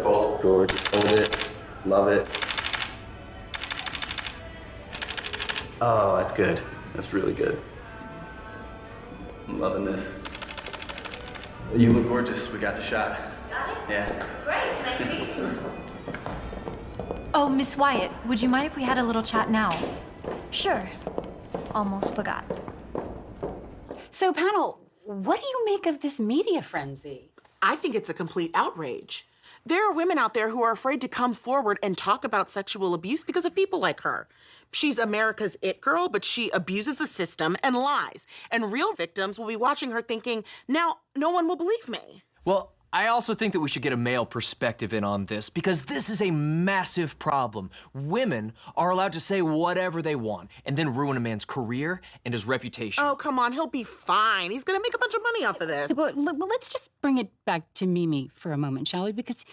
Gorgeous. Hold it. Love it. Oh, that's good. That's really good. I'm loving this. You look gorgeous. We got the shot. Got it? Yeah. Great, nice to meet you. Oh, Miss Wyatt, would you mind if we had a little chat now? Sure. Almost forgot. So, panel, what do you make of this media frenzy? I think it's a complete outrage. There are women out there who are afraid to come forward and talk about sexual abuse because of people like her. She's America's it girl, but she abuses the system and lies. And real victims will be watching her thinking, now no one will believe me. Well, I also think that we should get a male perspective in on this because this is a massive problem. Women are allowed to say whatever they want and then ruin a man's career and his reputation. Oh, come on, he'll be fine. He's gonna make a bunch of money off of this. Well, let's just bring it back to Mimi for a moment, shall we? Because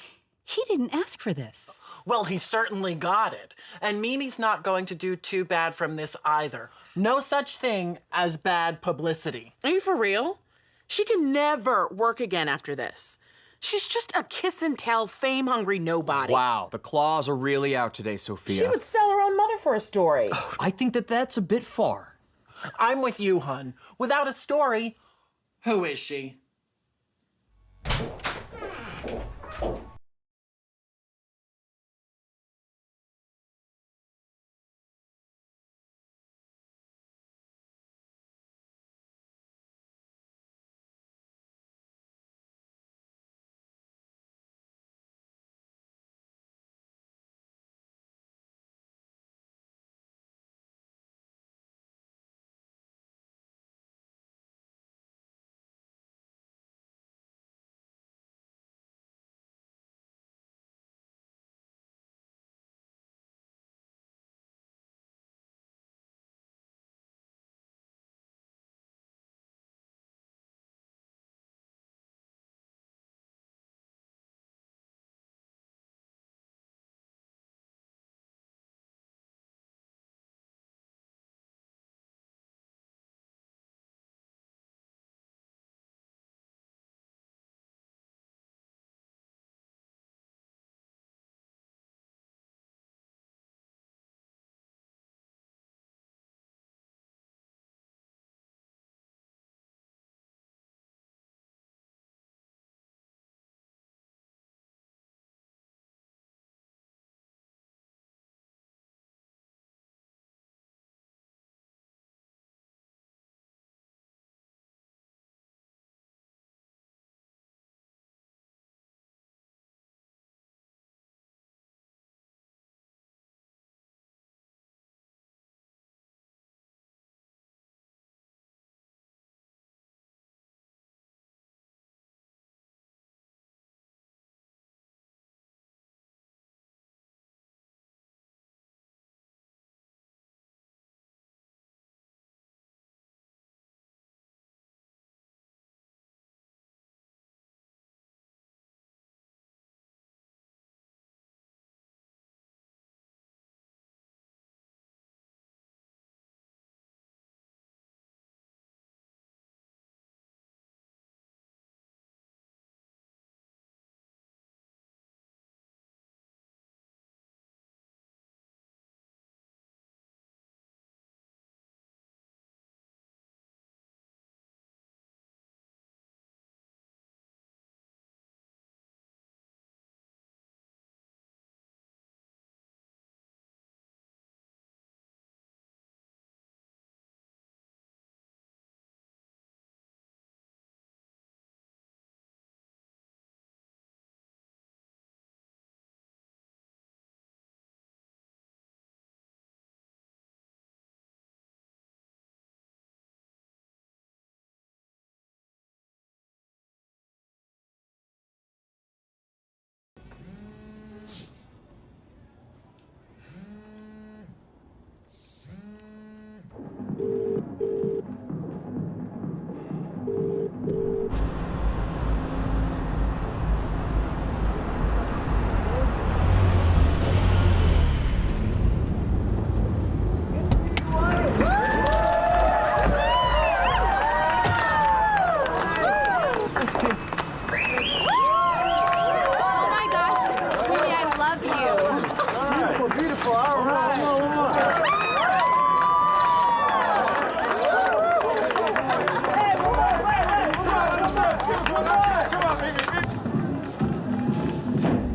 he didn't ask for this. Well, he certainly got it. And Mimi's not going to do too bad from this either. No such thing as bad publicity. Are you for real? She can never work again after this. She's just a kiss and tell, fame-hungry nobody. Wow, the claws are really out today, Sophia. She would sell her own mother for a story. I think that that's a bit far. I'm with you, hun. Without a story, who is she?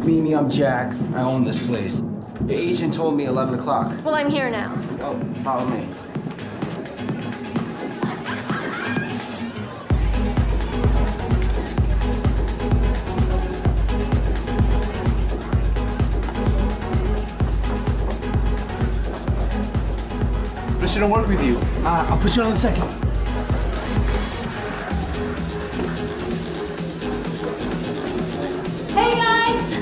Mimi, I'm Jack. I own this place. Your agent told me 11 o'clock. Well, I'm here now. Oh, follow me. But she don't work with you. I'll put you on in a second. Hey guys!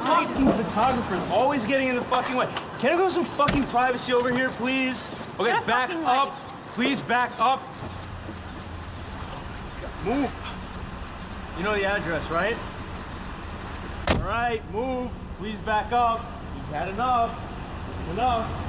Fucking photographer's always getting in the fucking way. Can I go some fucking privacy over here, please? Okay, back up. Please back up. Move. You know the address, right? All right, move. Please back up. You've had enough. Enough.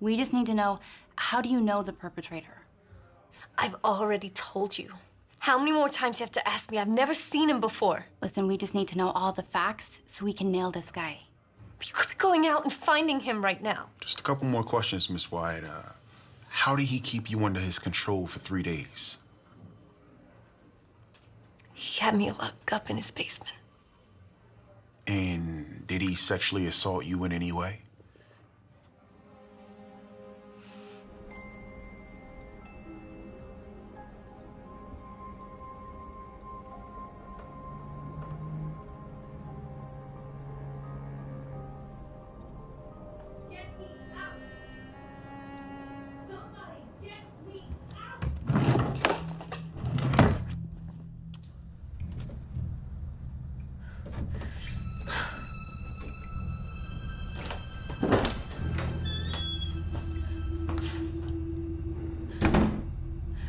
We just need to know, how do you know the perpetrator? I've already told you. How many more times do you have to ask me? I've never seen him before. Listen, we just need to know all the facts so we can nail this guy. You could be going out and finding him right now. Just a couple more questions, Miss Wyatt. How did he keep you under his control for 3 days? He had me locked up in his basement. And did he sexually assault you in any way?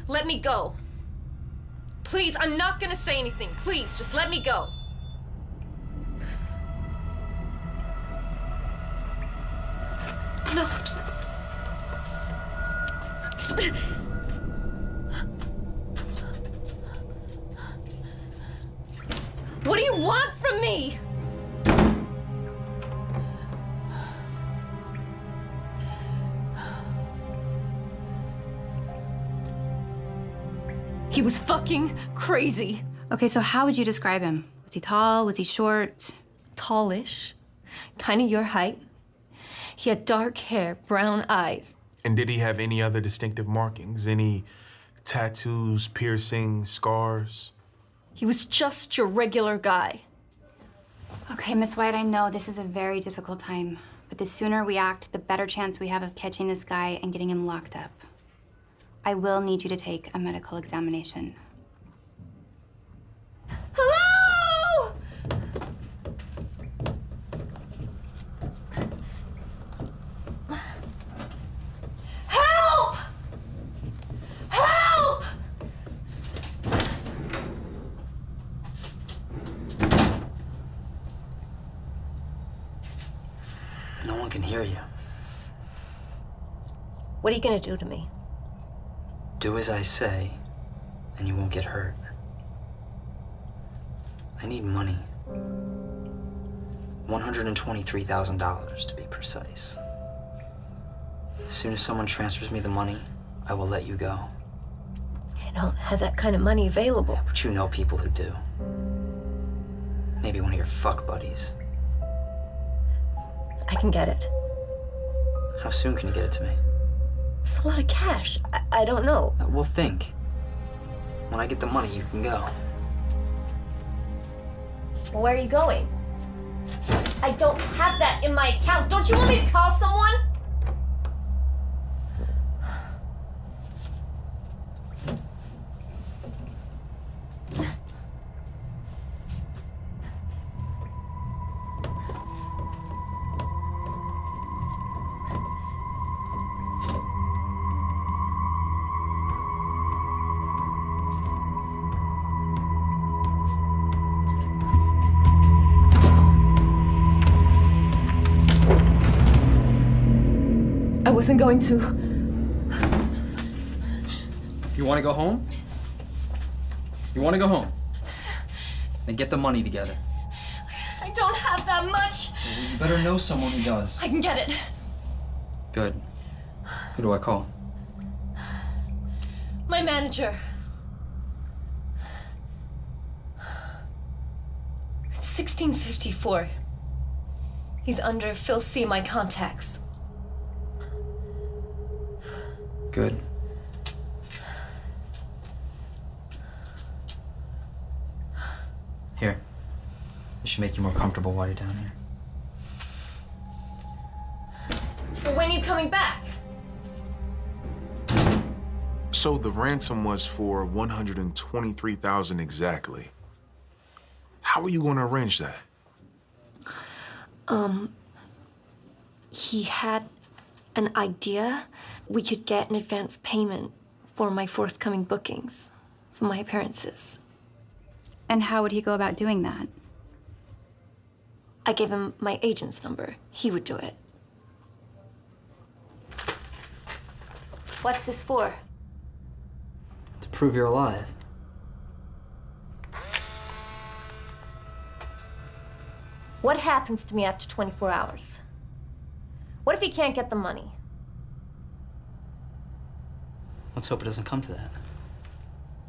Let me go. Please, I'm not gonna say anything. Please, just let me go. No. What do you want from me? He was fucking crazy. Okay, so how would you describe him? Was he tall? Was he short? Tallish. Kinda your height. He had dark hair, brown eyes. And did he have any other distinctive markings? Any tattoos, piercings, scars? He was just your regular guy. Okay, Miss White, I know this is a very difficult time, but the sooner we act, the better chance we have of catching this guy and getting him locked up. I will need you to take a medical examination. Hello! Help! Help! No one can hear you. What are you gonna do to me? Do as I say, and you won't get hurt. I need money. $123,000 to be precise. As soon as someone transfers me the money, I will let you go. I don't have that kind of money available. But you know people who do. Maybe one of your fuck buddies. I can get it. How soon can you get it to me? It's a lot of cash. I don't know. We'll think. When I get the money, you can go. Well, where are you going? I don't have that in my account. Don't you want me to call someone? I wasn't going to. You want to go home? You want to go home? Then get the money together. I don't have that much. Well, you better know someone who does. I can get it. Good. Who do I call? My manager. It's 1654. He's under Phil C. My contacts. Good. Here. This should make you more comfortable while you're down here. When are you coming back? So the ransom was for $123,000 exactly. How are you going to arrange that? He had an idea. We could get an advance payment for my forthcoming bookings, for my appearances. And how would he go about doing that? I gave him my agent's number. He would do it. What's this for? To prove you're alive. What happens to me after 24 hours? What if he can't get the money? Let's hope it doesn't come to that.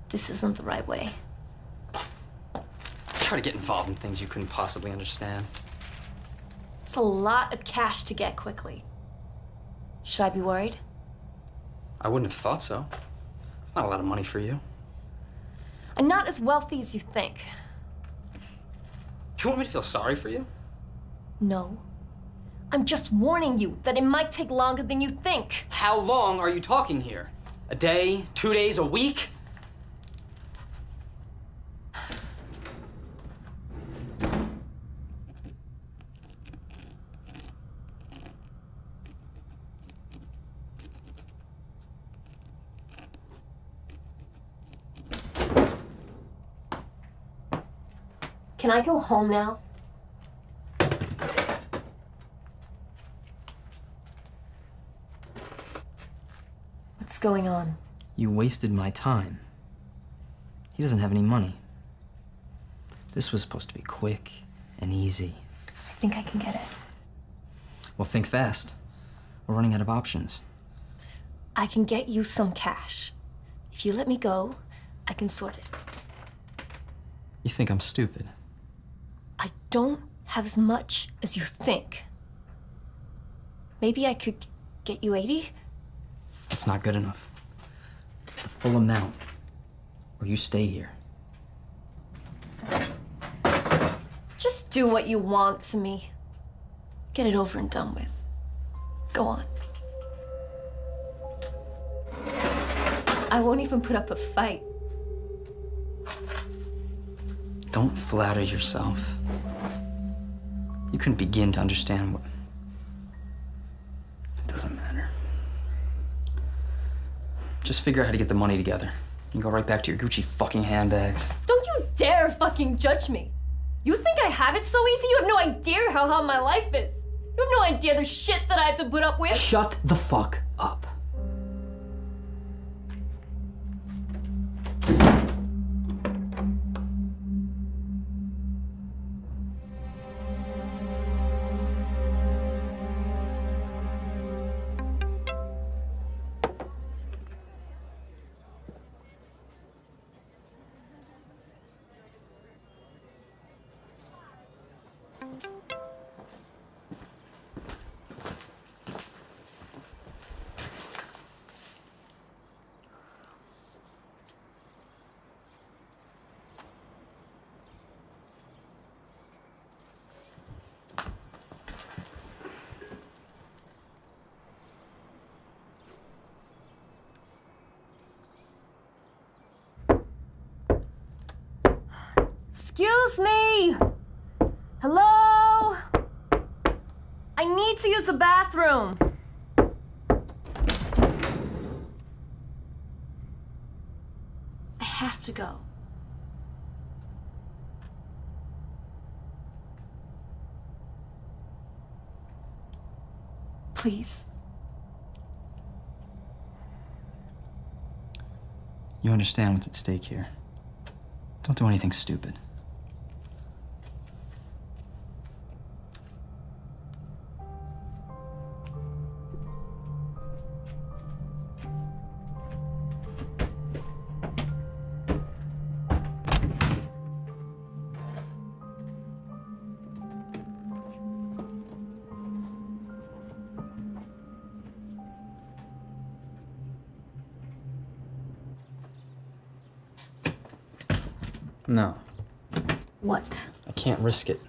This isn't the right way. Try to get involved in things you couldn't possibly understand. It's a lot of cash to get quickly. Should I be worried? I wouldn't have thought so. It's not a lot of money for you. I'm not as wealthy as you think. You want me to feel sorry for you? No. I'm just warning you that it might take longer than you think. How long are you talking here? A day? 2 days? A week? Can I go home now? What's going on? You wasted my time. He doesn't have any money. This was supposed to be quick and easy. I think I can get it. Well, think fast. We're running out of options. I can get you some cash. If you let me go, I can sort it. You think I'm stupid? I don't have as much as you think. Maybe I could get you 80? That's not good enough. The full amount, or you stay here. Just do what you want to me. Get it over and done with. Go on. I won't even put up a fight. Don't flatter yourself. You couldn't begin to understand what... It doesn't matter. Just figure out how to get the money together. You can go right back to your Gucci fucking handbags. Don't you dare fucking judge me. You think I have it so easy? You have no idea how hard my life is. You have no idea the shit that I have to put up with. Shut the fuck up. Excuse me! Hello? I need to use the bathroom. I have to go. Please. You understand what's at stake here. Don't do anything stupid. No, What? I can't risk it.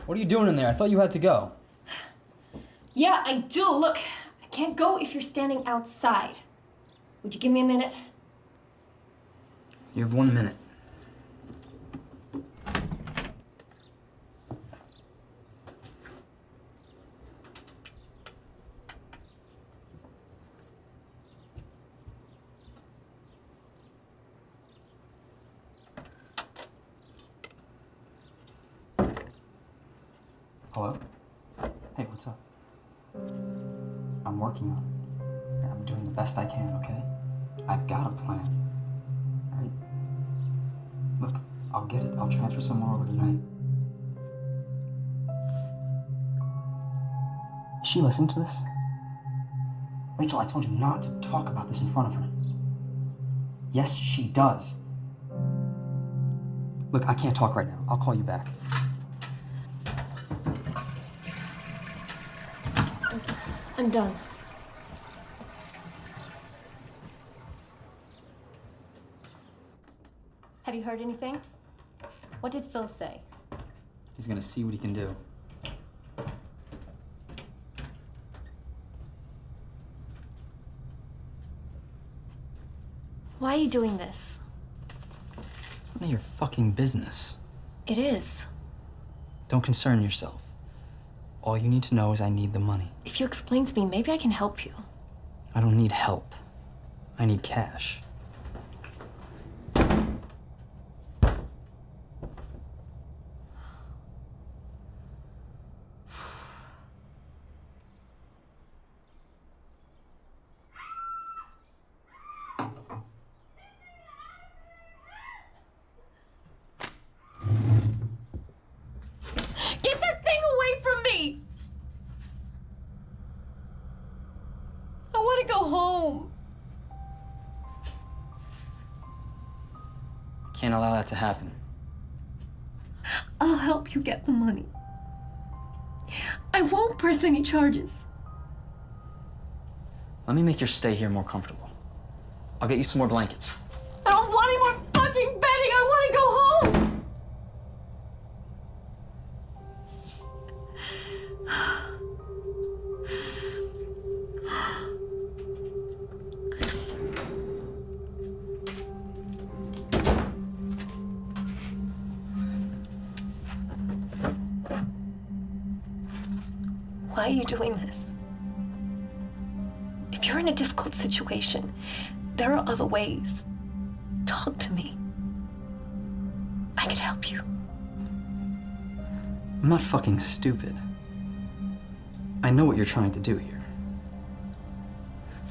What are you doing in there? I thought you had to go. Yeah, I do. Look, I can't go if you're standing outside. Would you give me a minute? You have 1 minute. Hello? Hey, what's up? I'm working on it. I'm doing the best I can, okay? I've got a plan. All right? Look, I'll get it. I'll transfer some more over tonight. Is she listening to this? Rachel, I told you not to talk about this in front of her. Yes, she does. Look, I can't talk right now. I'll call you back. I'm done. Have you heard anything? What did Phil say? He's gonna see what he can do. Why are you doing this? It's none of your fucking business. It is. Don't concern yourself. All you need to know is I need the money. If you explain to me, maybe I can help you. I don't need help. I need cash. Get that thing away from me! I want to go home. Can't allow that to happen. I'll help you get the money. I won't press any charges. Let me make your stay here more comfortable. I'll get you some more blankets. I don't want any more fucking bedding. I want to go home. Why are you doing this? If you're in a difficult situation, there are other ways. Talk to me. I can help you. I'm not fucking stupid. I know what you're trying to do here.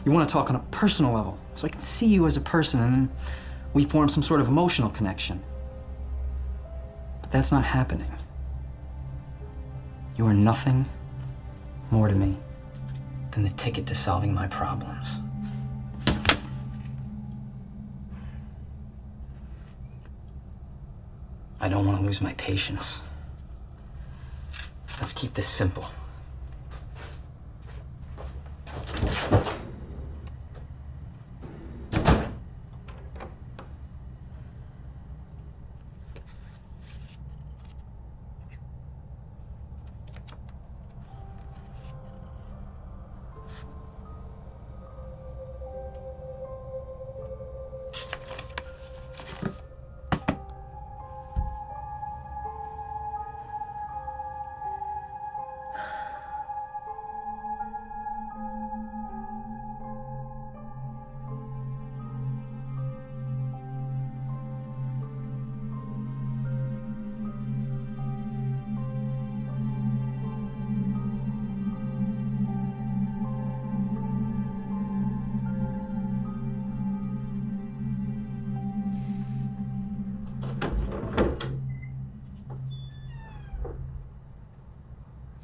You want to talk on a personal level, so I can see you as a person and then we form some sort of emotional connection. But that's not happening. You are nothing more to me than the ticket to solving my problems. I don't want to lose my patience. Let's keep this simple.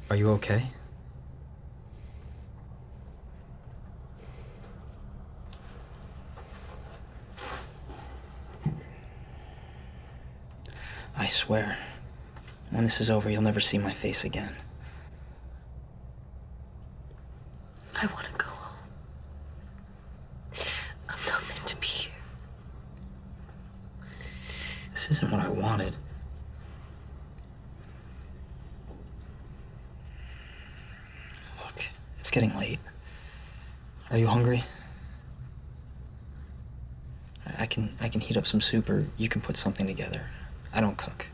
Are you okay? I swear, when this is over, you'll never see my face again. I want to go home. I'm not meant to be here. This isn't what I wanted. Look, it's getting late. Are you hungry? I can heat up some soup, or you can put something together. I don't cook.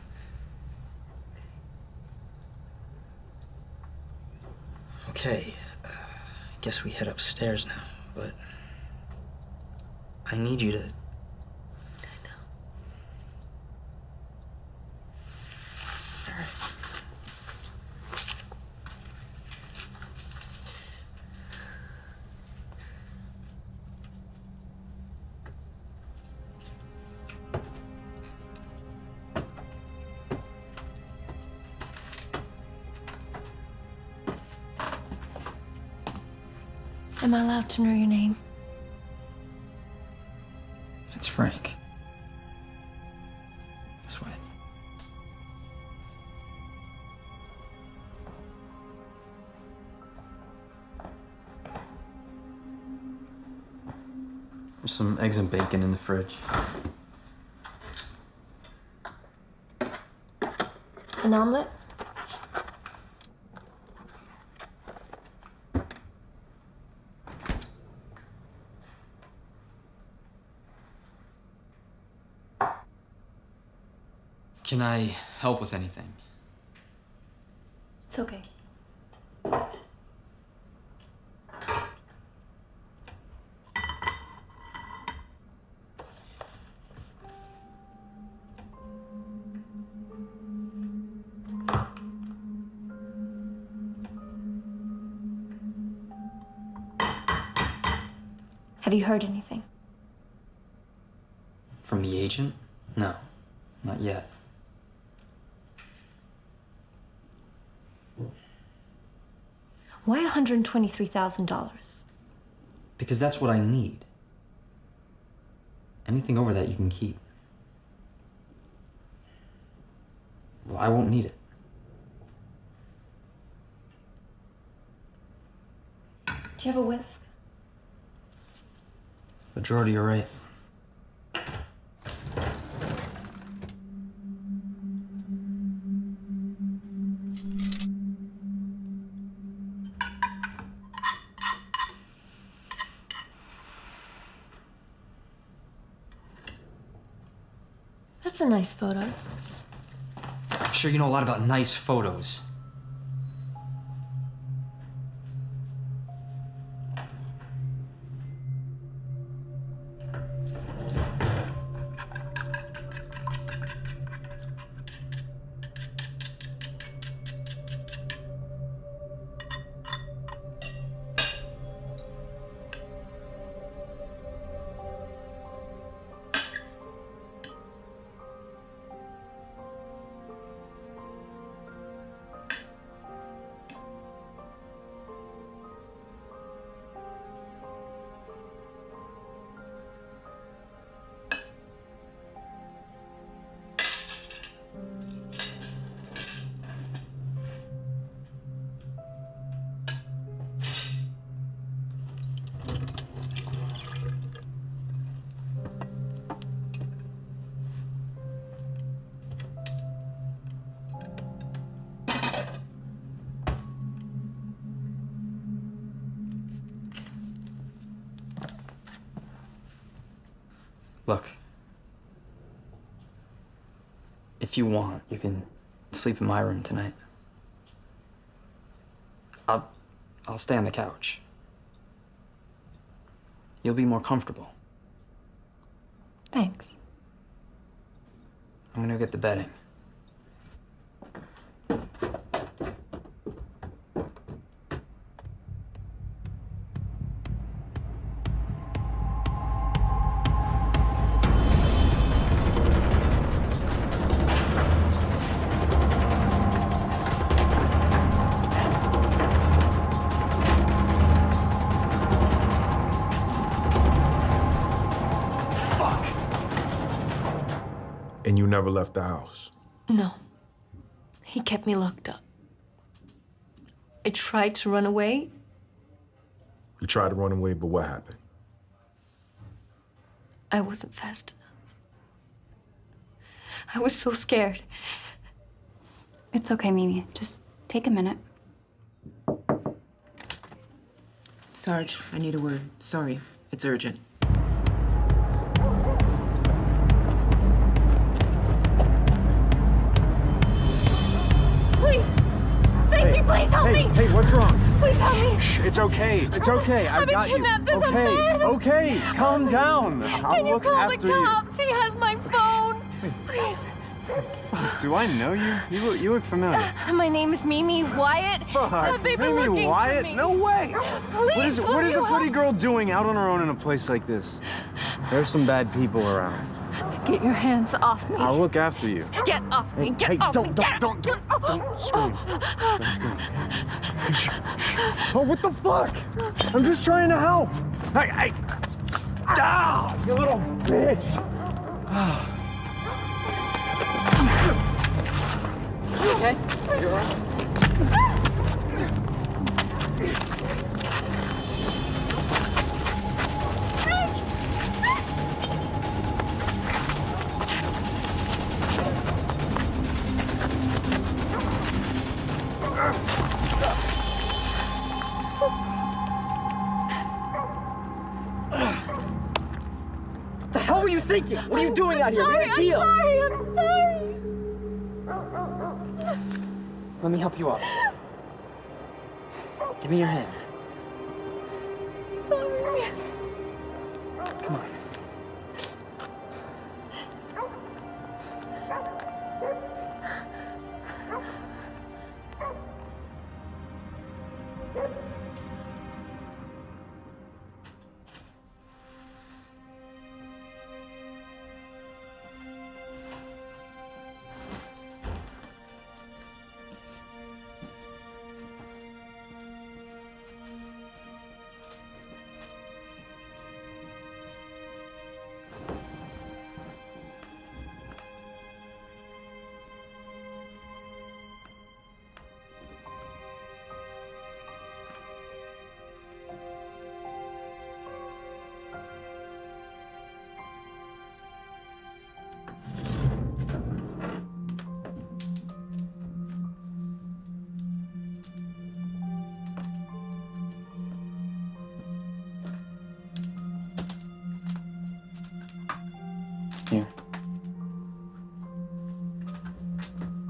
Okay, I guess we head upstairs now, but I need you to... All right. Am I allowed to know your name? It's Frank. This way. There's some eggs and bacon in the fridge. An omelet? Can I help with anything? It's okay. Have you heard anything? From the agent? No, not yet. Why $123,000? Because that's what I need. Anything over that you can keep. Well, I won't need it. Do you have a whisk? Majority are right. That's a nice photo. I'm sure you know a lot about nice photos. Look, if you want, you can sleep in my room tonight. I'll stay on the couch. You'll be more comfortable. Thanks. I'm gonna get the bedding. And you never left the house? No. He kept me locked up. I tried to run away. You tried to run away, but what happened? I wasn't fast enough. I was so scared. It's okay, Mimi. Just take a minute. Sarge, I need a word. Sorry, it's urgent. Please! Save me, please help me! Hey, what's wrong? Please help me! Shh, it's okay. It's okay. I've got you. I've been kidnapped. Okay, I'm dead. okay. Calm down. I'll Can you look call after the you. cops? He has my phone. Please. Do I know you? You look familiar. My name is Mimi Wyatt. Fuck, They've been Mimi looking Wyatt? for me. No way. Please, What is will a you pretty help? girl doing out on her own in a place like this? There's some bad people around. Get your hands off me. I'll look after you. Get off me. Get Hey, off me. don't scream. Don't scream. Oh, what the fuck? I'm just trying to help. Ah, you little bitch. You okay? You all right? What the hell were you thinking? What are you doing out here? We had a deal. I'm sorry. Let me help you up. Give me your hand. Sorry. Come on. Here.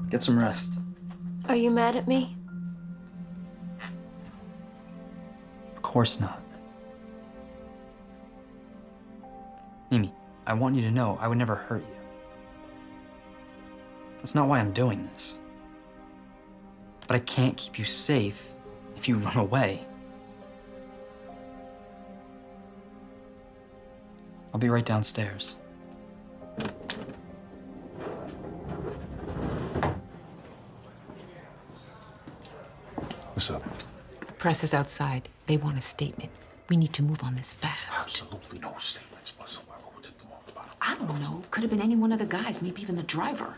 Get some rest. Are you mad at me? Of course not. Mimi, I want you to know I would never hurt you. That's not why I'm doing this. But I can't keep you safe if you run away. I'll be right downstairs. What's up? Press is outside. They want a statement. We need to move on this fast. Absolutely no statements whatsoever. What took them off about it? I don't know. Could have been any one of the guys, maybe even the driver.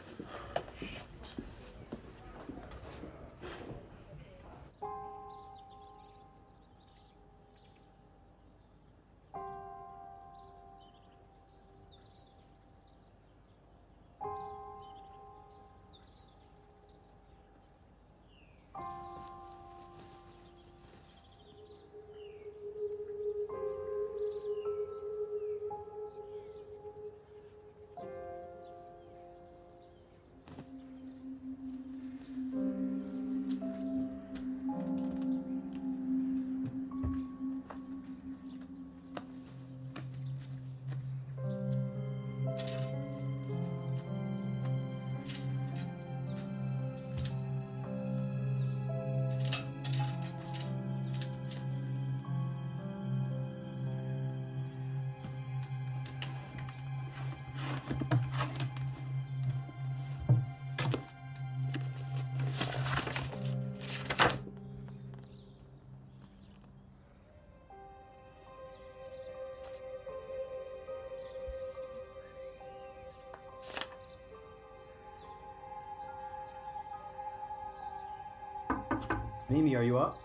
Mimi, are you up?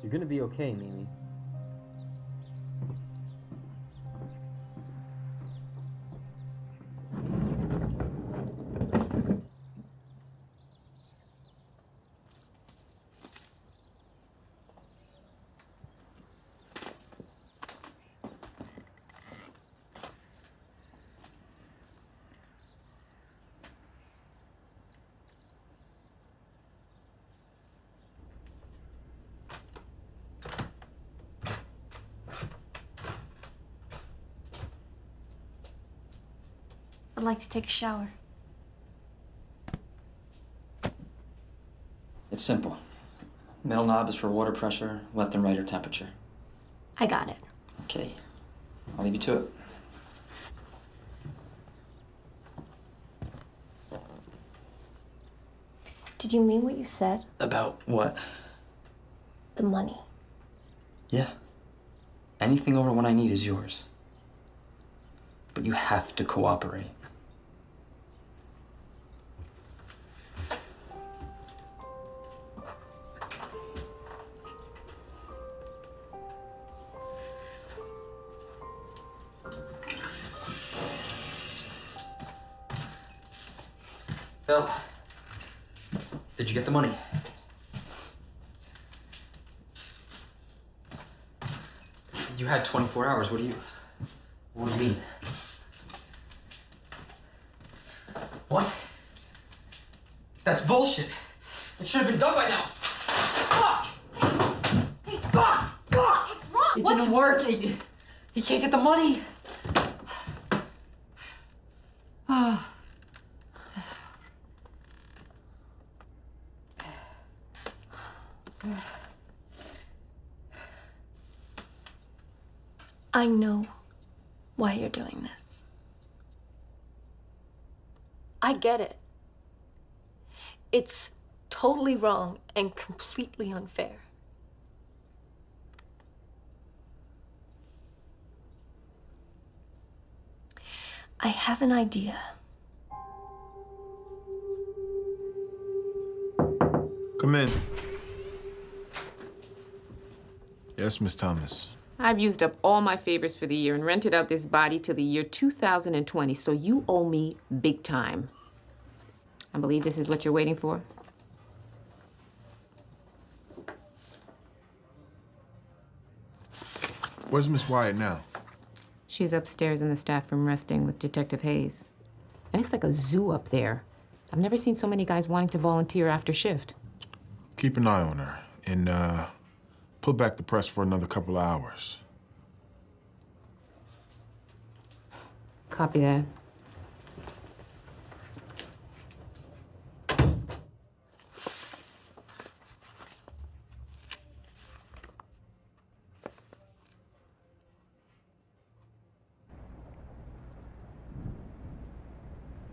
You're gonna be okay, Mimi. I'd like to take a shower. It's simple. Middle knob is for water pressure, left and right are temperature. I got it. Okay, I'll leave you to it. Did you mean what you said? About what? The money. Yeah. Anything over what I need is yours. But you have to cooperate. Phil, did you get the money? You had 24 hours. What do you mean? What? That's bullshit. It should have been done by now. Fuck! Hey, fuck! Fuck! What's wrong? It didn't work. He can't get the money. I know why you're doing this. I get it. It's totally wrong and completely unfair. I have an idea. Come in. Yes, Miss Thomas. I've used up all my favors for the year and rented out this body till the year 2020, so you owe me big time. I believe this is what you're waiting for. Where's Miss Wyatt now? She's upstairs in the staff room resting with Detective Hayes. And it's like a zoo up there. I've never seen so many guys wanting to volunteer after shift. Keep an eye on her and put back the press for another couple of hours. Copy that.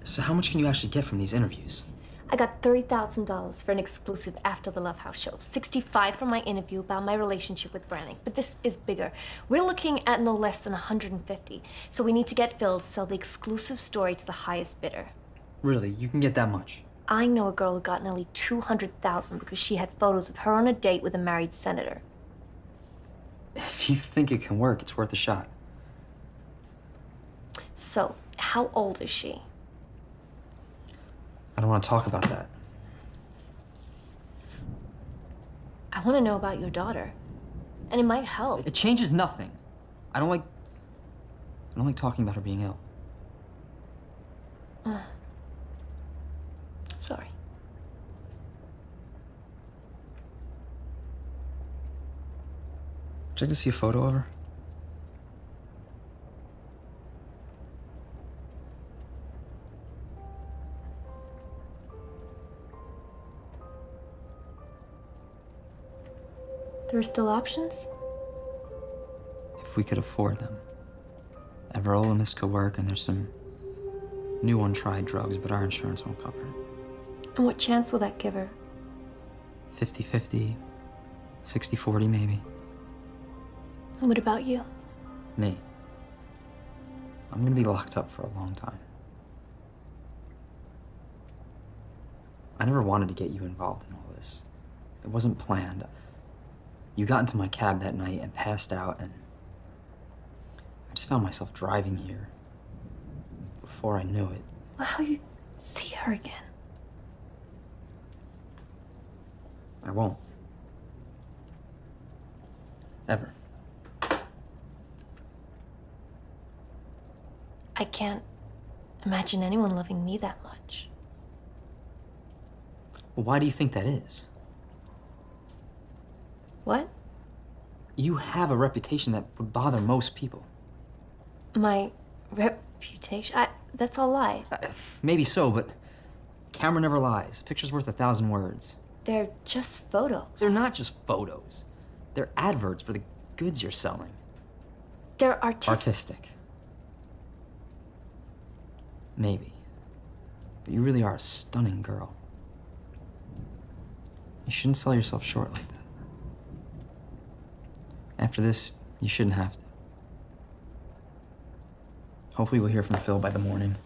So how much can you actually get from these interviews? I got $30,000 for an exclusive After the Love House show, 65 from my interview about my relationship with Brannick. But this is bigger. We're looking at no less than 150. So we need to get Phil to sell the exclusive story to the highest bidder. Really? You can get that much? I know a girl who got nearly $200,000 because she had photos of her on a date with a married senator. If you think it can work, it's worth a shot. So, how old is she? I don't want to talk about that. I want to know about your daughter. And it might help. It changes nothing. I don't like talking about her being ill. Sorry. Would you like to see a photo of her? There are still options? If we could afford them. Everolimus could work, and there's some new untried drugs, but our insurance won't cover it. And what chance will that give her? 50-50, 60-40 maybe. And what about you? Me. I'm gonna be locked up for a long time. I never wanted to get you involved in all this. It wasn't planned. You got into my cab that night and passed out, and I just found myself driving here. Before I knew it. Well, how you see her again? I won't. Ever. I can't imagine anyone loving me that much. Well, why do you think that is? What? You have a reputation that would bother most people. My Reputation? That's all lies. Maybe so, but camera never lies. A picture's worth 1,000 words. They're just photos. They're not just photos. They're adverts for the goods you're selling. They're artistic. Artistic. Maybe. But you really are a stunning girl. You shouldn't sell yourself short like that. After this, you shouldn't have to. Hopefully we'll hear from Phil by the morning.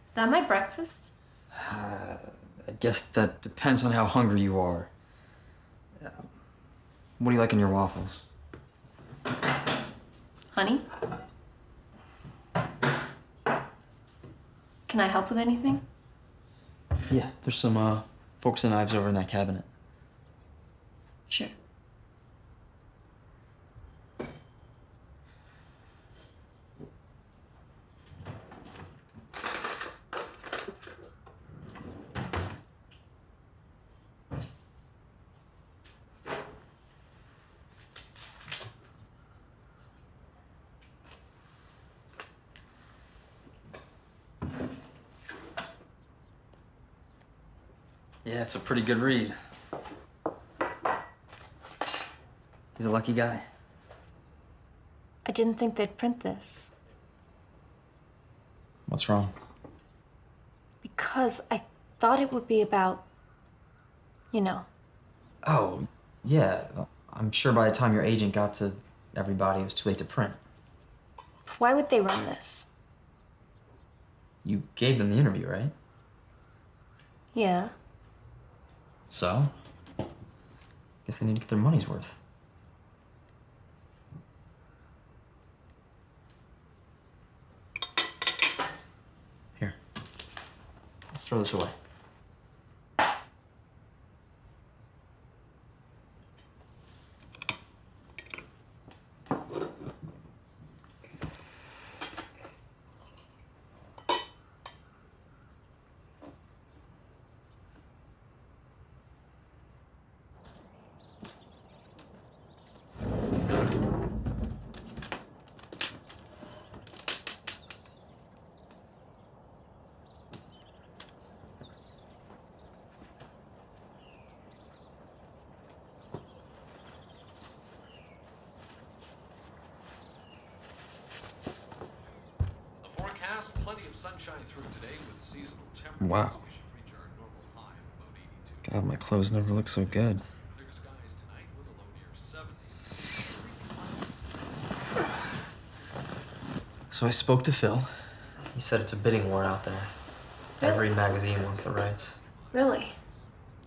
Is that my breakfast? I guess that depends on how hungry you are. What do you like in your waffles? Honey? Can I help with anything? Yeah, there's some forks and knives over in that cabinet. Sure. Yeah, it's a pretty good read. He's a lucky guy. I didn't think they'd print this. What's wrong? Because I thought it would be about, you know. Oh, yeah. I'm sure by the time your agent got to everybody, it was too late to print. Why would they run this? You gave them the interview, right? Yeah. So? Guess they need to get their money's worth. Here. Let's throw this away. Wow. God, my clothes never look so good. So I spoke to Phil. He said it's a bidding war out there. Every magazine wants the rights. Really?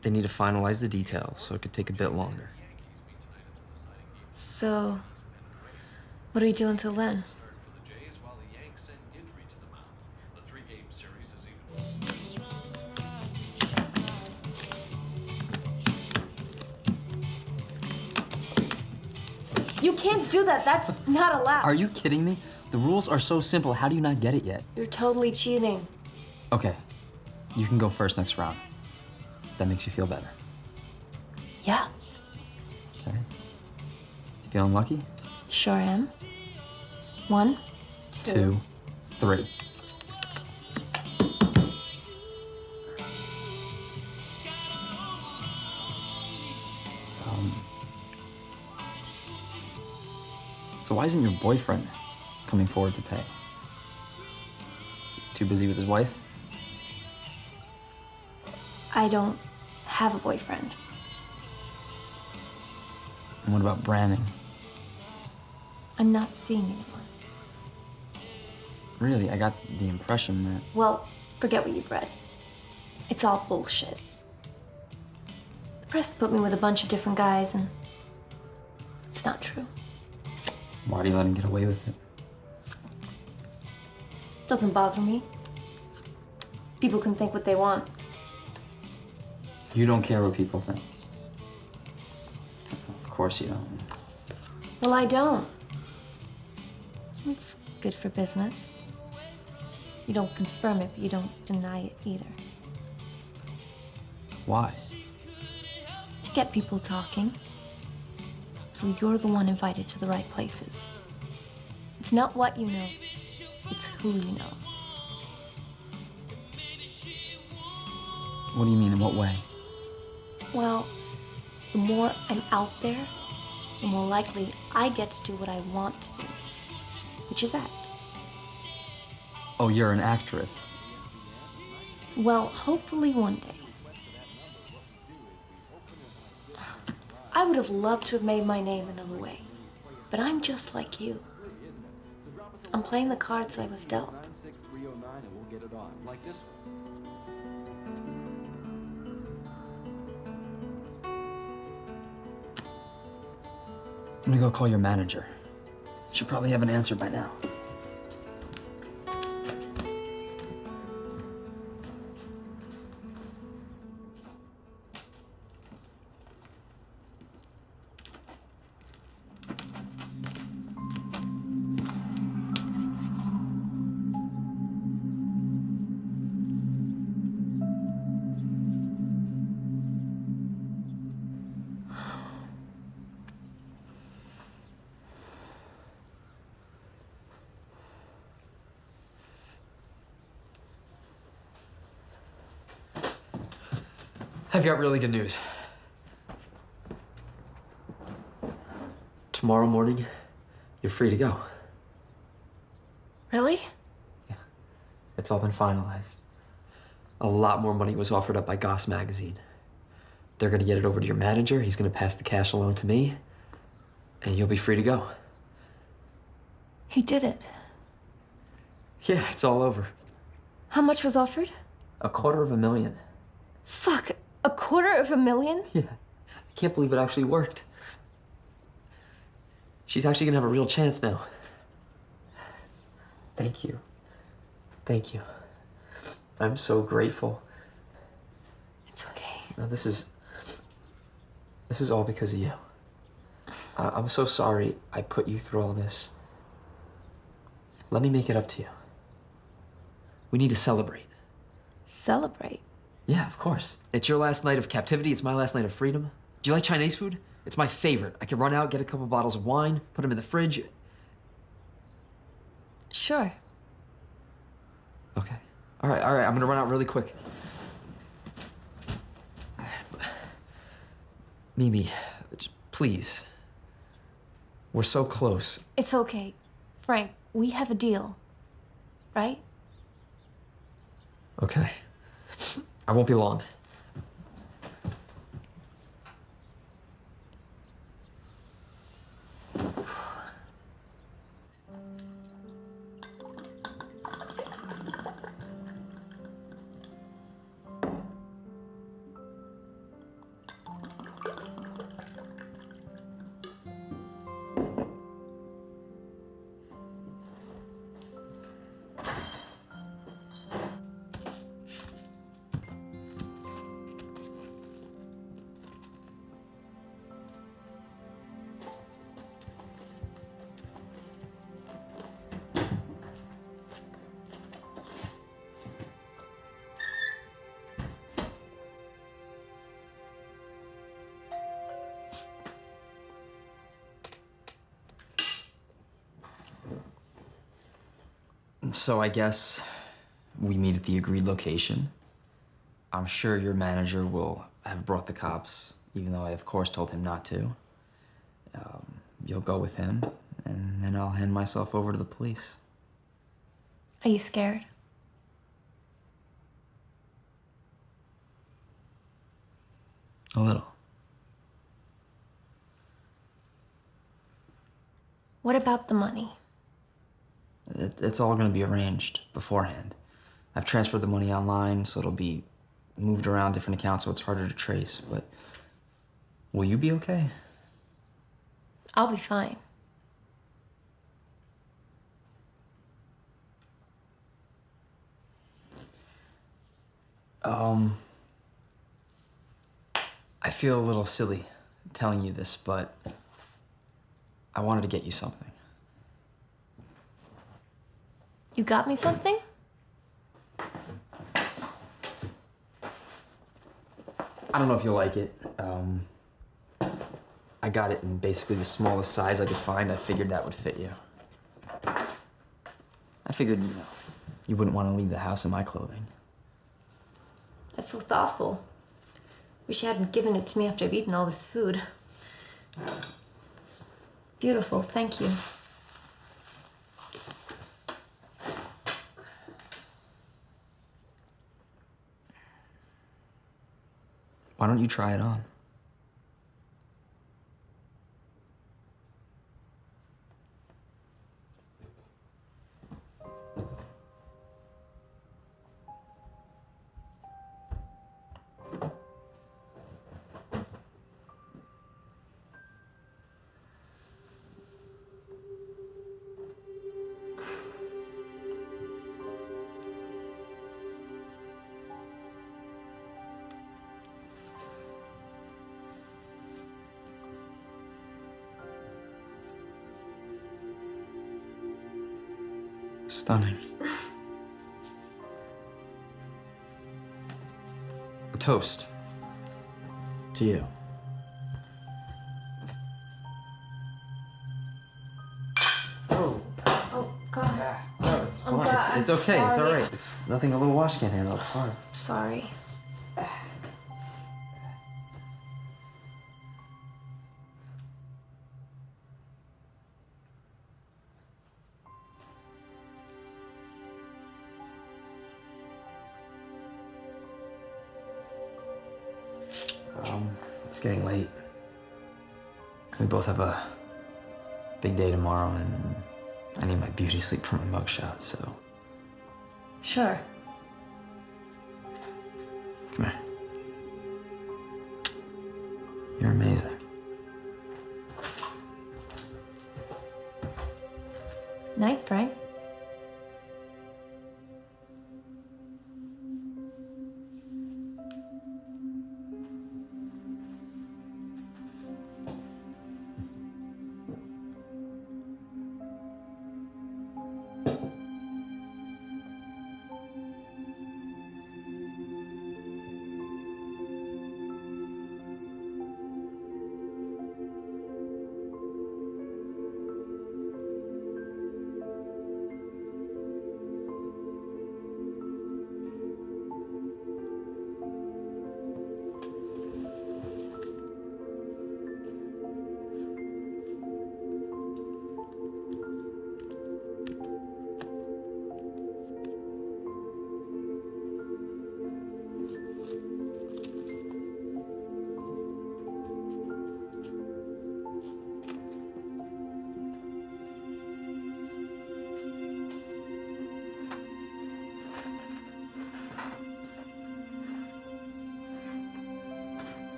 They need to finalize the details, so it could take a bit longer. So, what do we do until then? You can't do that. That's not allowed. Are you kidding me? The rules are so simple. How do you not get it yet? You're totally cheating. Okay, you can go first next round. That makes you feel better. Yeah, Okay. You feeling lucky? sure am. 1, 2. 2, 3. So why isn't your boyfriend coming forward to pay? Too busy with his wife? I don't have a boyfriend. And what about Branning? I'm not seeing anyone. Really, I got the impression that... Well, forget what you've read. It's all bullshit. The press put me with a bunch of different guys, and it's not true. Why do you let him get away with it? Doesn't bother me. People can think what they want. You don't care what people think. Of course you don't. Well, I don't. It's good for business. You don't confirm it, but you don't deny it either. Why? To get people talking. So you're the one invited to the right places. It's not what you know, it's who you know. What do you mean, in what way? Well, the more I'm out there, the more likely I get to do what I want to do, which is act. Oh, you're an actress. Well, hopefully one day. I would have loved to have made my name another way, but I'm just like you. I'm playing the cards I was dealt. I'm gonna go call your manager. Should probably have an answer by now. I've got really good news. Tomorrow morning, you're free to go. Really? It's all been finalized. A lot more money was offered up by Goss Magazine. They're gonna get it over to your manager, he's gonna pass the cash along to me, and you'll be free to go. He did it. Yeah, it's all over. How much was offered? $250,000. Fuck, $250,000? Yeah, I can't believe it actually worked. She's actually gonna have a real chance now. Thank you. Thank you. I'm so grateful. It's okay. No, this is all because of you. I'm so sorry I put you through all this. Let me make it up to you. We need to celebrate. Celebrate? Yeah, of course. It's your last night of captivity. It's my last night of freedom. Do you like Chinese food? It's my favorite. I can run out, get a couple bottles of wine, put them in the fridge. Sure. Okay. All right. I'm gonna run out really quick. Mimi, please. We're so close. It's okay. Frank, we have a deal, right? Okay. I won't be long. So I guess we meet at the agreed location. I'm sure your manager will have brought the cops, even though I, of course, told him not to. You'll go with him, and then I'll hand myself over to the police. Are you scared? A little. What about the money? It's all gonna be arranged beforehand. I've transferred the money online, so it'll be moved around different accounts, so it's harder to trace, but will you be okay? I'll be fine. I feel a little silly telling you this, but I wanted to get you something. You got me something? I don't know if you'll like it. I got it in basically the smallest size I could find. I figured that would fit you. I figured, you wouldn't want to leave the house in my clothing. That's so thoughtful. Wish you hadn't given it to me after I've eaten all this food. It's beautiful, thank you. Why don't you try it on? Stunning. A toast to you. Oh, God. No, it's I'm fine. glad- It's I'm okay. It's all sorry. right. It's nothing a little wash can't handle. It's fine. Sorry. It's getting late. We both have a big day tomorrow, and I need my beauty sleep for my mugshot, so. Sure. Come here. You're amazing. Night, Frank.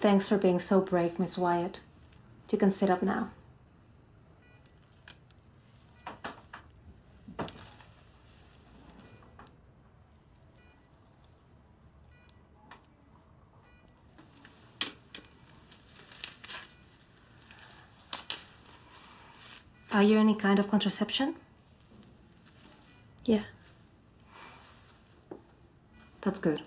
Thanks for being so brave, Miss Wyatt. You can sit up now. Are you any kind of contraception? Yeah. That's good.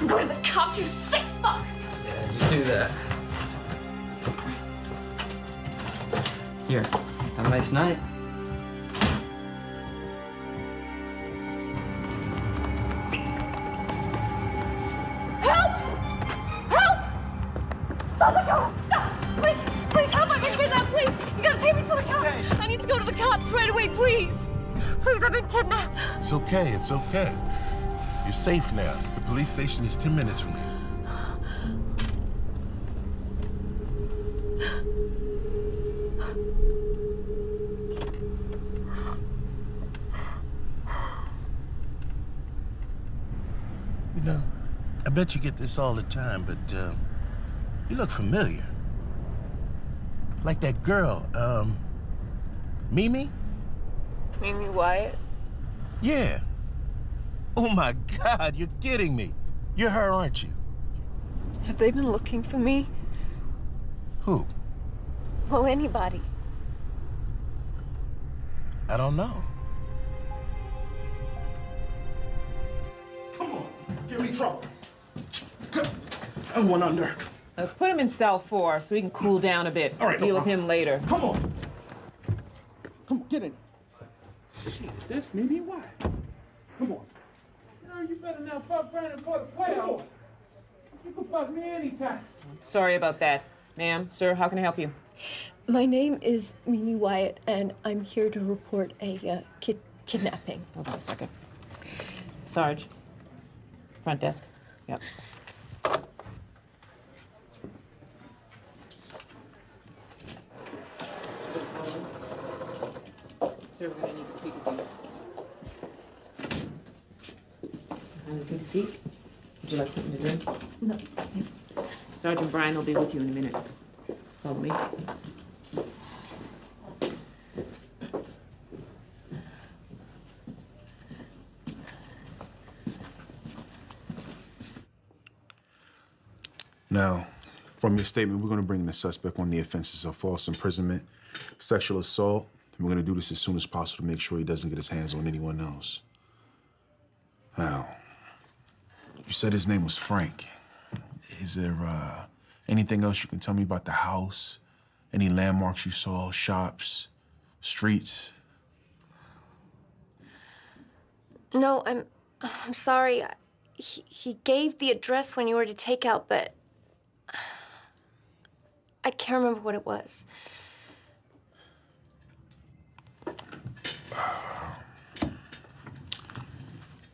Go to the cops, you sick fuck! Yeah, you do that. Here, have a nice night. Help! Help! Stop the car! Stop! Please, please help! I've been kidnapped, please! You gotta take me to the cops! I need to go to the cops right away, please! Please, I've been kidnapped! It's okay, it's okay. You're safe now. The police station is 10 minutes from here. You know, I bet you get this all the time, but you look familiar. Like that girl, Mimi? Mimi Wyatt? Yeah. Oh my God, you're kidding me. You're her, aren't you? Have they been looking for me? Who? Well, anybody. I don't know. Come on, give me trouble. I went under. Put him in cell 4 so he can cool down a bit. All right, Deal with him later. Come on. Come on, get in. Shit, this Mimi Wyatt. Come on. You better not fuck Brandon for the playoffs. You can fuck me anytime. Sorry about that. Ma'am, sir, how can I help you? My name is Mimi Wyatt, and I'm here to report a kidnapping. Hold on a second. Sarge. Front desk. Yep. Sir, we're gonna need to speak with you. Take a seat. Would you like something to drink? No, thanks. Sergeant Bryan will be with you in a minute. Follow me. Now, from your statement, we're going to bring the suspect on the offenses of false imprisonment, sexual assault. And we're going to do this as soon as possible to make sure he doesn't get his hands on anyone else. Now, you said his name was Frank. Is there anything else you can tell me about the house? Any landmarks you saw, shops, streets? No, I'm sorry. He gave the address when you were to take out, but I can't remember what it was.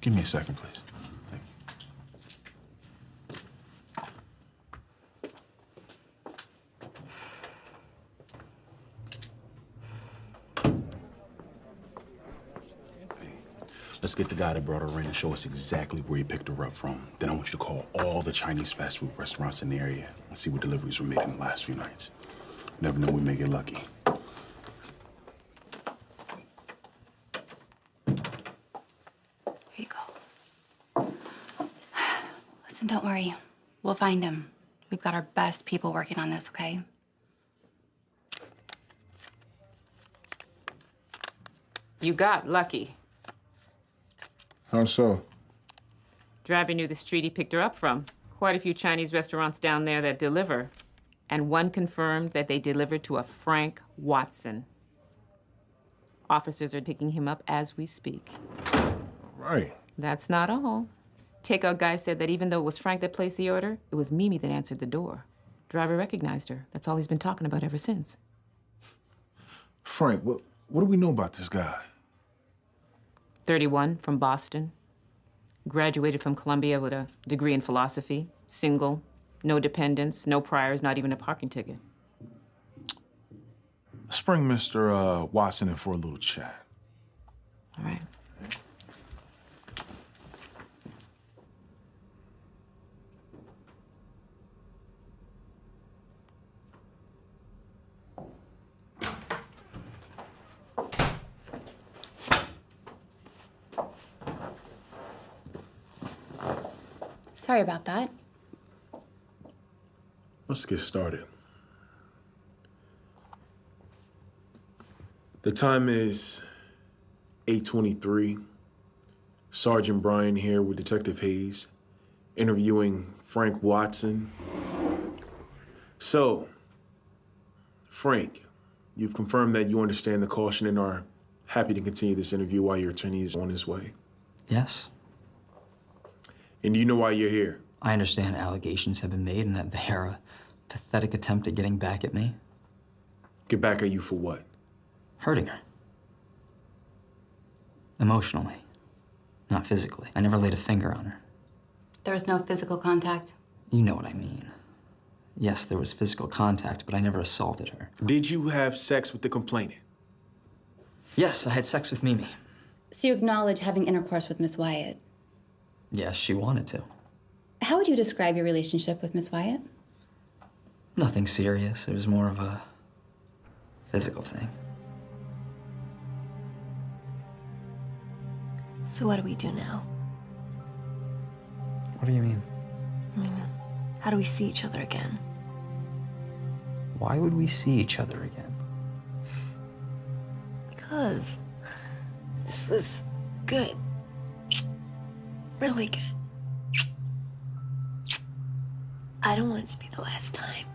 Give me a second, please. Let's get the guy that brought her in and show us exactly where he picked her up from. Then I want you to call all the Chinese fast food restaurants in the area and see what deliveries were made in the last few nights. You never know, we may get lucky. Here you go. Listen, don't worry. We'll find him. We've got our best people working on this, okay? You got lucky. How so? Driver knew the street he picked her up from. Quite a few Chinese restaurants down there that deliver. And one confirmed that they delivered to a Frank Watson. Officers are picking him up as we speak. Right. That's not all. Takeout guy said that even though it was Frank that placed the order, it was Mimi that answered the door. Driver recognized her. That's all he's been talking about ever since. Frank, what do we know about this guy? 31, from Boston. Graduated from Columbia with a degree in philosophy. Single, no dependents, no priors, not even a parking ticket. Let's bring Mr. Watson in for a little chat. All right. Sorry about that. Let's get started. The time is 8:23. Sergeant Bryan here with Detective Hayes, interviewing Frank Watson. So, Frank, you've confirmed that you understand the caution and are happy to continue this interview while your attorney is on his way. Yes. And do you know why you're here? I understand allegations have been made and that they are a pathetic attempt at getting back at me. Get back at you for what? Hurting her. Emotionally, not physically. I never laid a finger on her. There was no physical contact. You know what I mean. Yes, there was physical contact, but I never assaulted her. Did you have sex with the complainant? Yes, I had sex with Mimi. So you acknowledge having intercourse with Miss Wyatt? Yes, she wanted to. How would you describe your relationship with Miss Wyatt? Nothing serious. It was more of a physical thing. So what do we do now? What do you mean? How do we see each other again? Why would we see each other again? Because this was good. Really good. I don't want it to be the last time.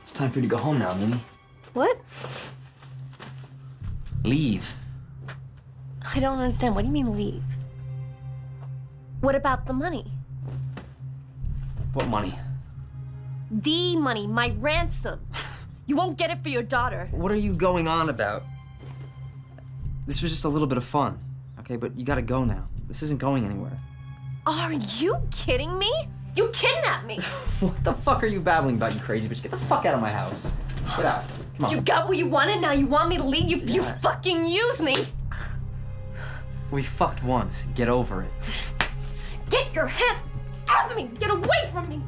It's time for you to go home now, Mimi. What? Leave. I don't understand. What do you mean leave? What about the money? What money? The money, my ransom. You won't get it for your daughter. What are you going on about? This was just a little bit of fun, okay? But you gotta go now. This isn't going anywhere. Are you kidding me? You kidnapped me. What the fuck are you babbling about, you crazy bitch? Get the fuck out of my house. Get out. Come on. You got what you wanted, now you want me to leave? You fucking used me. We fucked once. Get over it. Get your hands off me! Get away from me!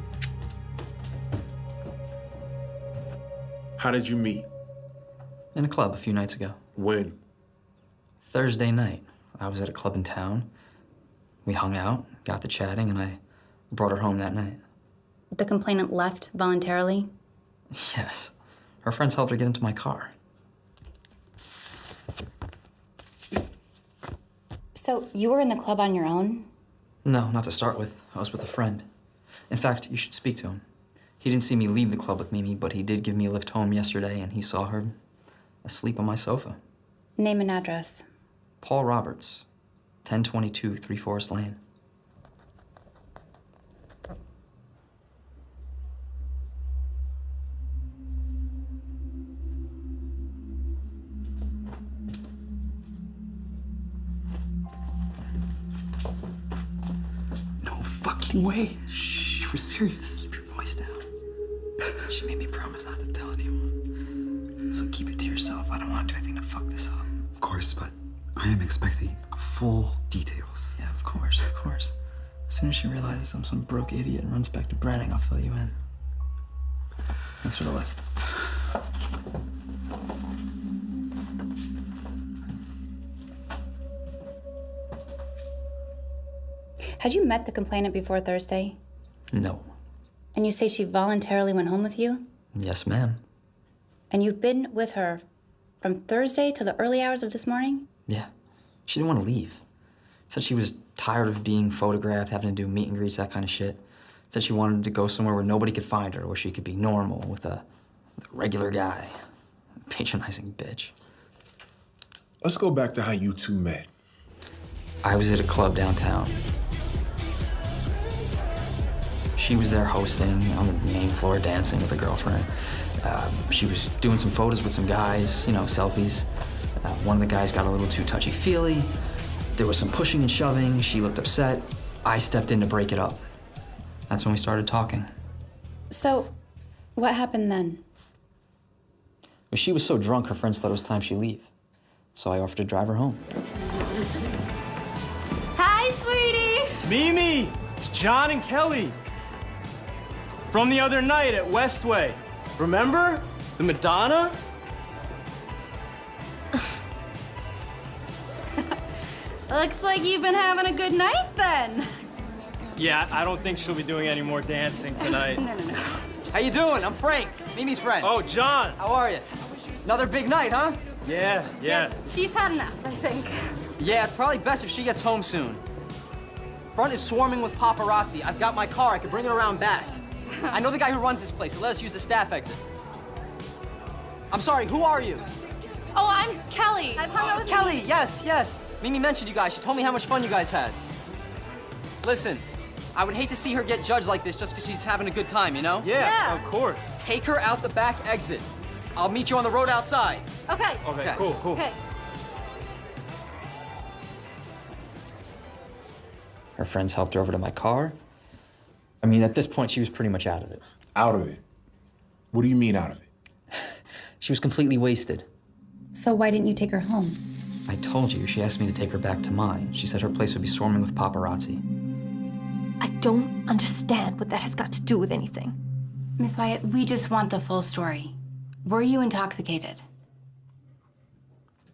How did you meet? In a club a few nights ago. When? Thursday night. I was at a club in town. We hung out, got to chatting, and I brought her home that night. The complainant left voluntarily? Yes. Her friends helped her get into my car. So you were in the club on your own? No, not to start with. I was with a friend. In fact, you should speak to him. He didn't see me leave the club with Mimi, but he did give me a lift home yesterday, and he saw her asleep on my sofa. Name and address. Paul Roberts, 1022 Three Forest Lane. No fucking way. Shh, we're serious. Keep your voice down. She made me promise not to tell anyone. So keep it to yourself. I don't want to do anything to fuck this up. Of course, but I am expecting full details. Yeah, of course, of course. As soon as she realizes I'm some broke idiot and runs back to Branning, I'll fill you in. Thanks for the lift. Had you met the complainant before Thursday? No. And you say she voluntarily went home with you? Yes, ma'am. And you've been with her from Thursday till the early hours of this morning? Yeah. She didn't want to leave. Said she was tired of being photographed, having to do meet and greets, that kind of shit. Said she wanted to go somewhere where nobody could find her, where she could be normal with a regular guy. Patronizing bitch. Let's go back to how you two met. I was at a club downtown. She was there hosting on the main floor, dancing with a girlfriend. She was doing some photos with some guys, you know, selfies. One of the guys got a little too touchy-feely. There was some pushing and shoving. She looked upset. I stepped in to break it up. That's when we started talking. So, what happened then? But she was so drunk, her friends thought it was time she leave. So I offered to drive her home. Hi, sweetie! Mimi! It's John and Kelly. From the other night at Westway. Remember? The Madonna? Looks like you've been having a good night then. Yeah, I don't think she'll be doing any more dancing tonight. No. How you doing? I'm Frank, Mimi's friend. Oh, John. How are you? Another big night, huh? Yeah. She's had enough, I think. Yeah, it's probably best if she gets home soon. Front is swarming with paparazzi. I've got my car. I could bring her around back. I know the guy who runs this place. He'll let us use the staff exit. I'm sorry, who are you? Oh, I'm Kelly. I've hung out with Kelly, yes. Mimi mentioned you guys. She told me how much fun you guys had. Listen, I would hate to see her get judged like this just because she's having a good time, you know? Yeah, of course. Take her out the back exit. I'll meet you on the road outside. Okay. Okay, cool. Okay. Her friends helped her over to my car. I mean, at this point, she was pretty much out of it. Out of it? What do you mean out of it? She was completely wasted. So why didn't you take her home? I told you, she asked me to take her back to mine. She said her place would be swarming with paparazzi. I don't understand what that has got to do with anything. Miss Wyatt, we just want the full story. Were you intoxicated?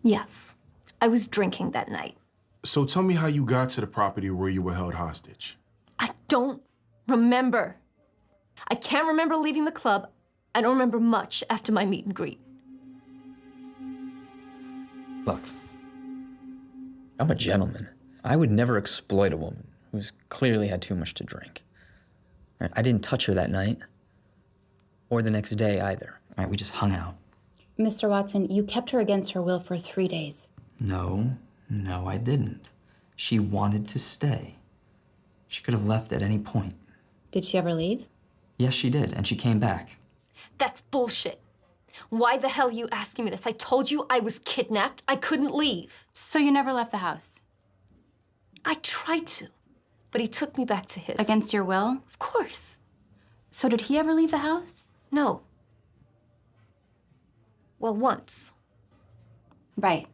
Yes, I was drinking that night. So tell me how you got to the property where you were held hostage. I don't remember. I can't remember leaving the club. I don't remember much after my meet and greet. Look, I'm a gentleman. I would never exploit a woman who's clearly had too much to drink. Right, I didn't touch her that night, or the next day either. Right, we just hung out. Mr. Watson, you kept her against her will for 3 days. No, I didn't. She wanted to stay. She could have left at any point. Did she ever leave? Yes, she did, and she came back. That's bullshit. Why the hell are you asking me this? I told you I was kidnapped. I couldn't leave. So you never left the house? I tried to, but he took me back to his. Against your will? Of course. So did he ever leave the house? No. Well, once. Right.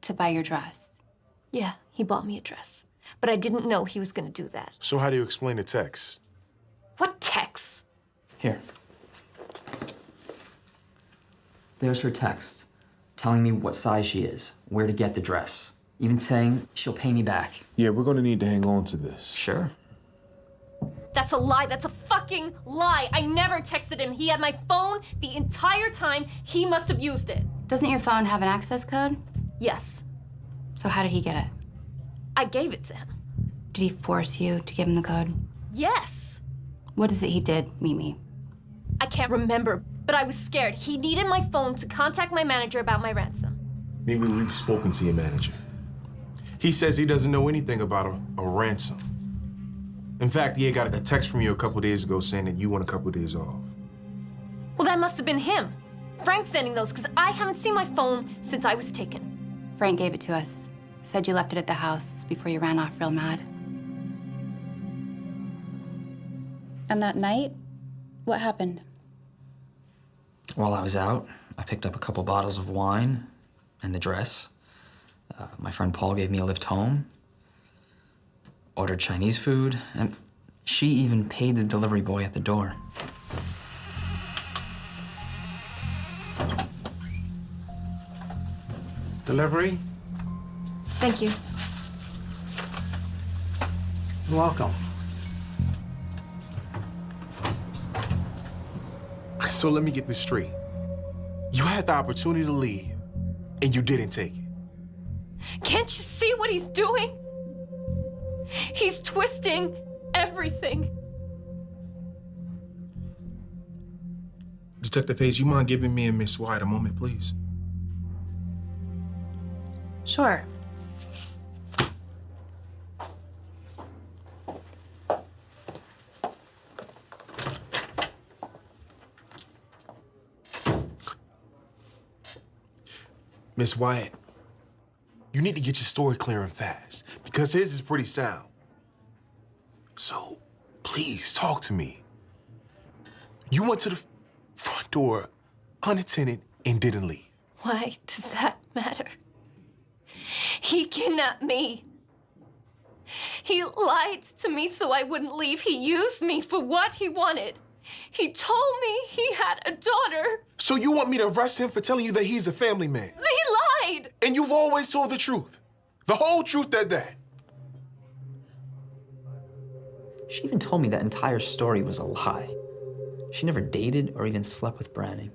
To buy your dress. Yeah, he bought me a dress. But I didn't know he was gonna do that. So how do you explain the text? What text? Here. There's her text, telling me what size she is, where to get the dress, even saying she'll pay me back. Yeah, we're gonna need to hang on to this. Sure. That's a lie. That's a fucking lie. I never texted him. He had my phone the entire time. He must have used it. Doesn't your phone have an access code? Yes. So how did he get it? I gave it to him. Did he force you to give him the code? Yes. What is it he did, Mimi? I can't remember, but I was scared. He needed my phone to contact my manager about my ransom. Maybe we've spoken to your manager. He says he doesn't know anything about a ransom. In fact, he had got a text from you a couple days ago saying that you want a couple days off. Well, that must have been him. Frank's sending those, because I haven't seen my phone since I was taken. Frank gave it to us. Said you left it at the house before you ran off real mad. And that night, what happened? While I was out, I picked up a couple bottles of wine and the dress. My friend Paul gave me a lift home, ordered Chinese food, and she even paid the delivery boy at the door. Delivery? Thank you. You're welcome. So let me get this straight. You had the opportunity to leave, and you didn't take it. Can't you see what he's doing? He's twisting everything. Detective Hayes, you mind giving me and Miss Wyatt a moment, please? Sure. Miss Wyatt, you need to get your story clear and fast, because his is pretty sound. So, please, talk to me. You went to the front door unattended and didn't leave. Why does that matter? He kidnapped me. He lied to me so I wouldn't leave. He used me for what he wanted. He told me he had a daughter. So you want me to arrest him for telling you that he's a family man? He lied. And you've always told the truth. The whole truth at that. She even told me that entire story was a lie. She never dated or even slept with Branning.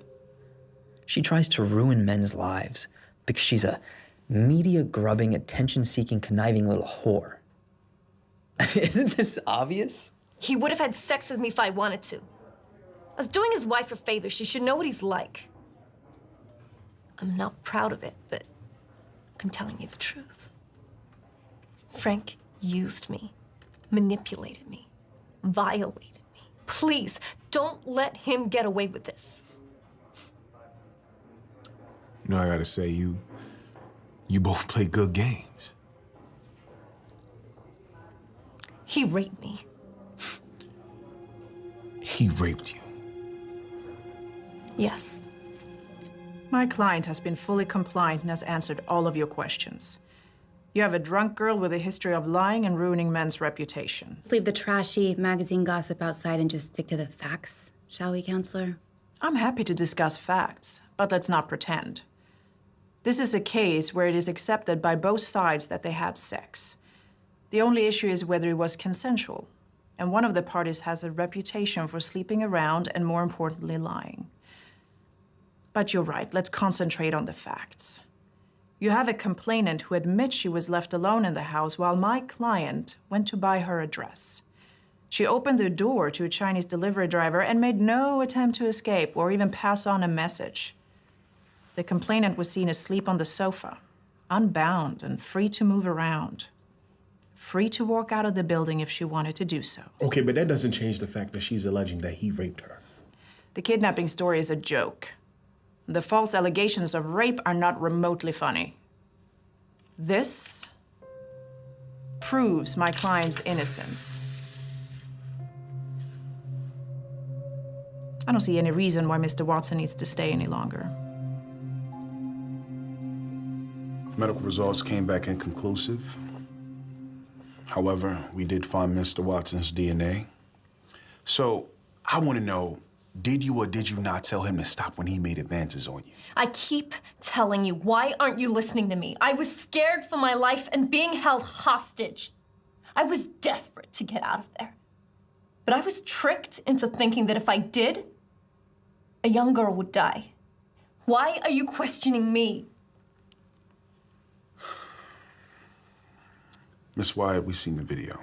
She tries to ruin men's lives because she's a media-grubbing, attention-seeking, conniving little whore. Isn't this obvious? He would have had sex with me if I wanted to. I was doing his wife a favor. She should know what he's like. I'm not proud of it, but I'm telling you the truth. Frank used me, manipulated me, violated me. Please, don't let him get away with this. You know, I gotta say, you both play good games. He raped me. He raped you. Yes. My client has been fully compliant and has answered all of your questions. You have a drunk girl with a history of lying and ruining men's reputation. Let's leave the trashy magazine gossip outside and just stick to the facts, shall we, Counselor? I'm happy to discuss facts, but let's not pretend. This is a case where it is accepted by both sides that they had sex. The only issue is whether it was consensual, and one of the parties has a reputation for sleeping around and, more importantly, lying. But you're right, let's concentrate on the facts. You have a complainant who admits she was left alone in the house while my client went to buy her a dress. She opened the door to a Chinese delivery driver and made no attempt to escape or even pass on a message. The complainant was seen asleep on the sofa, unbound and free to move around. Free to walk out of the building if she wanted to do so. Okay, but that doesn't change the fact that she's alleging that he raped her. The kidnapping story is a joke. The false allegations of rape are not remotely funny. This proves my client's innocence. I don't see any reason why Mr. Watson needs to stay any longer. Medical results came back inconclusive. However, we did find Mr. Watson's DNA. So, I want to know, did you or did you not tell him to stop when he made advances on you? I keep telling you, why aren't you listening to me? I was scared for my life and being held hostage. I was desperate to get out of there. But I was tricked into thinking that if I did, a young girl would die. Why are you questioning me? Miss Wyatt, we've seen the video.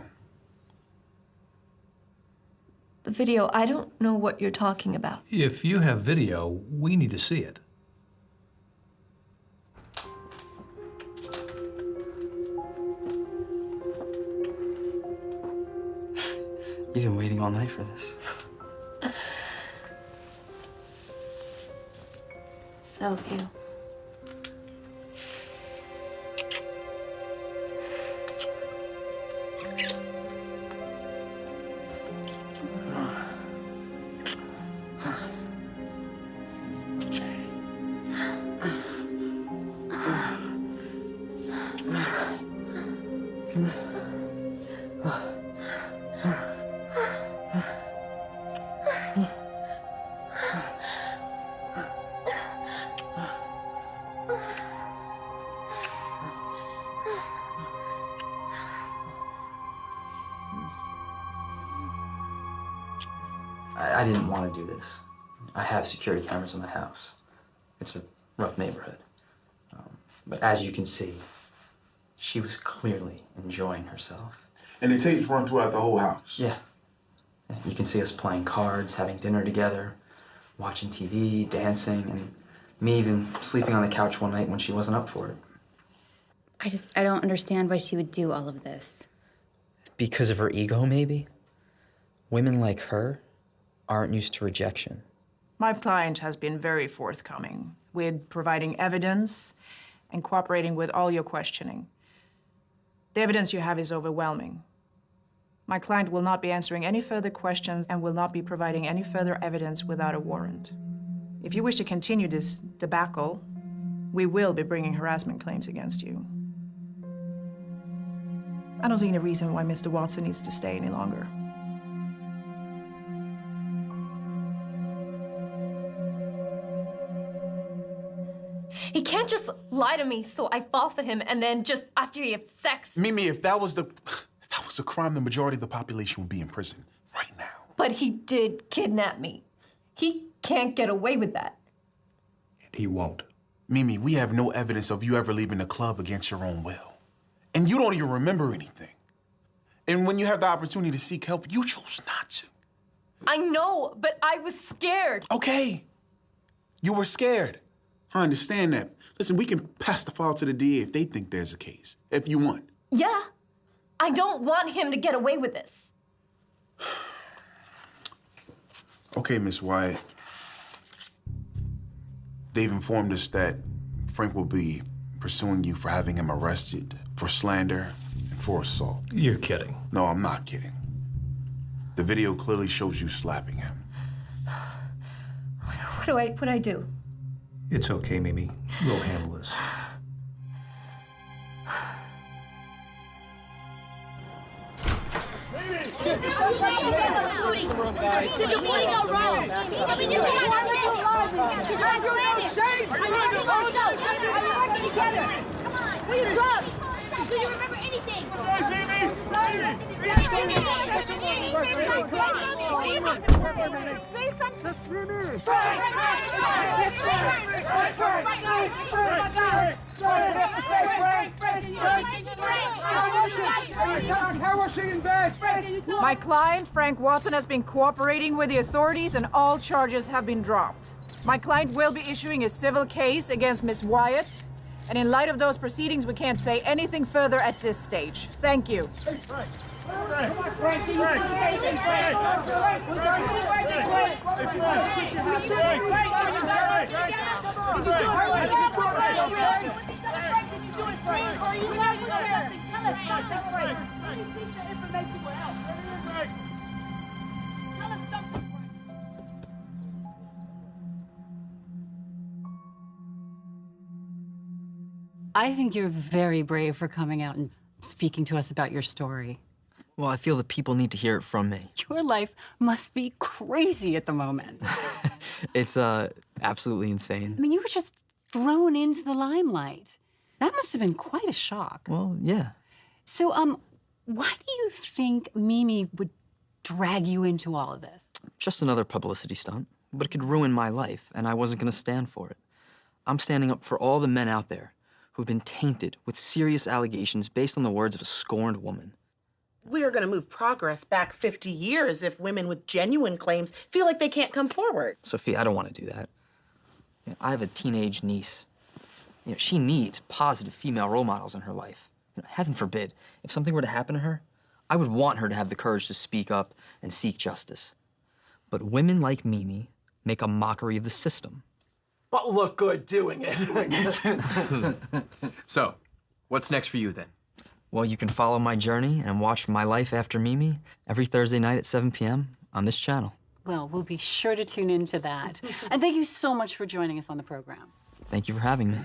The video, I don't know what you're talking about. If you have video, we need to see it. You've been waiting all night for this. So have you. I didn't want to do this. I have security cameras in my house. It's a rough neighborhood. But as you can see, she was clearly enjoying herself. And the tapes run throughout the whole house? Yeah. You can see us playing cards, having dinner together, watching TV, dancing, and me even sleeping on the couch one night when she wasn't up for it. I don't understand why she would do all of this. Because of her ego, maybe? Women like her aren't used to rejection. My client has been very forthcoming with providing evidence and cooperating with all your questioning. The evidence you have is overwhelming. My client will not be answering any further questions and will not be providing any further evidence without a warrant. If you wish to continue this debacle, we will be bringing harassment claims against you. I don't see any reason why Mr. Watson needs to stay any longer. He can't can't just lie to me so I fall for him and then just after you have sex. Mimi, if that was a crime, the majority of the population would be in prison right now. But he did kidnap me. He can't get away with that. He won't. Mimi, we have no evidence of you ever leaving the club against your own will. And you don't even remember anything. And when you have the opportunity to seek help, you chose not to. I know, but I was scared. Okay. You were scared. I understand that. Listen, we can pass the file to the DA if they think there's a case, if you want. Yeah. I don't want him to get away with this. Okay, Miss Wyatt. They've informed us that Frank will be pursuing you for having him arrested for slander and for assault. You're kidding. No, I'm not kidding. The video clearly shows you slapping him. What do I do? It's okay, Mimi. We'll handle this. Did your booty go wrong? I mean, you can't Are you working together? Come on. Where you drugs? Do you remember anything? How was she in bed? My client, Frank Watson, has been cooperating with the authorities and all charges have been dropped. My client will be issuing a civil case against Miss Wyatt, and in light of those proceedings, we can't say anything further at this stage. Thank you. Hey, Frank. Come on, Frank. Can you please stay in, Frank? I think you're very brave for coming out and speaking to us about your story. Well, I feel that people need to hear it from me. Your life must be crazy at the moment. It's absolutely insane. I mean, you were just thrown into the limelight. That must have been quite a shock. Well, yeah. So, why do you think Mimi would drag you into all of this? Just another publicity stunt, but it could ruin my life, and I wasn't going to stand for it. I'm standing up for all the men out there who've been tainted with serious allegations based on the words of a scorned woman. We are going to move progress back 50 years if women with genuine claims feel like they can't come forward. Sophie, I don't want to do that. I have a teenage niece. She needs positive female role models in her life. Heaven forbid, if something were to happen to her, I would want her to have the courage to speak up and seek justice. But women like Mimi make a mockery of the system. But look good doing it. So, what's next for you then? Well, you can follow my journey and watch My Life After Mimi every Thursday night at 7 p.m. on this channel. Well, we'll be sure to tune into that. And thank you so much for joining us on the program. Thank you for having me.